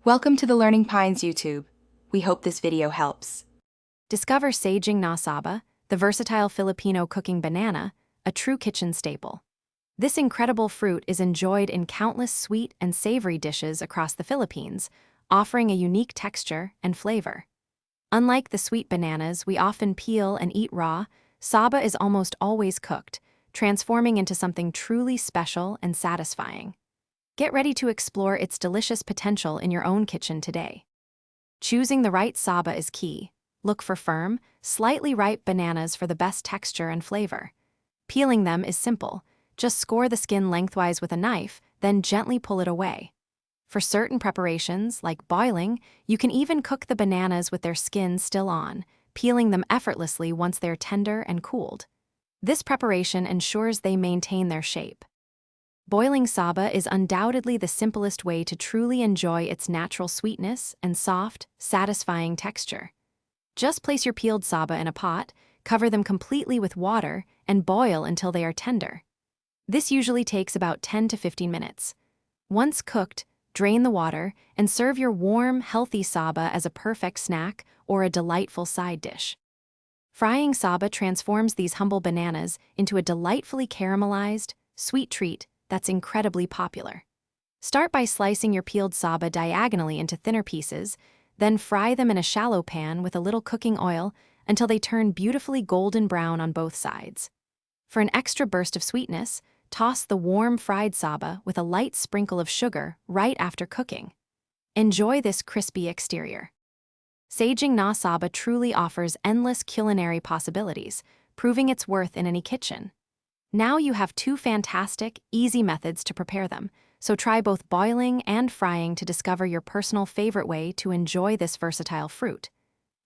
Welcome to the Learning Pines YouTube. We hope this video helps. Discover saging na Saba, the versatile Filipino cooking banana, a true kitchen staple. This incredible fruit is enjoyed in countless sweet and savory dishes across the Philippines, offering a unique texture and flavor. Unlike the sweet bananas we often peel and eat raw, Saba is almost always cooked, transforming into something truly special and satisfying. Get ready to explore its delicious potential in your own kitchen today. Choosing the right Saba is key. Look for firm, slightly ripe bananas for the best texture and flavor. Peeling them is simple. Just score the skin lengthwise with a knife, then gently pull it away. For certain preparations, like boiling, you can even cook the bananas with their skin still on, peeling them effortlessly once they're tender and cooled. This preparation ensures they maintain their shape. Boiling Saba is undoubtedly the simplest way to truly enjoy its natural sweetness and soft, satisfying texture. Just place your peeled Saba in a pot, cover them completely with water, and boil until they are tender. This usually takes about 10 to 15 minutes. Once cooked, drain the water and serve your warm, healthy Saba as a perfect snack or a delightful side dish. Frying Saba transforms these humble bananas into a delightfully caramelized, sweet treat that's incredibly popular. Start by slicing your peeled Saba diagonally into thinner pieces, then fry them in a shallow pan with a little cooking oil until they turn beautifully golden brown on both sides. For an extra burst of sweetness, toss the warm fried Saba with a light sprinkle of sugar right after cooking. Enjoy this crispy exterior. Saging na Saba truly offers endless culinary possibilities, proving its worth in any kitchen. Now you have two fantastic, easy methods to prepare them, so try both boiling and frying to discover your personal favorite way to enjoy this versatile fruit.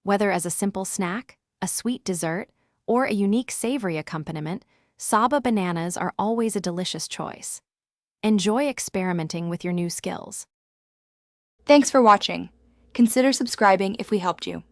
Whether as a simple snack, a sweet dessert, or a unique savory accompaniment, Saba bananas are always a delicious choice. Enjoy experimenting with your new skills. Thanks for watching. Consider subscribing if we helped you.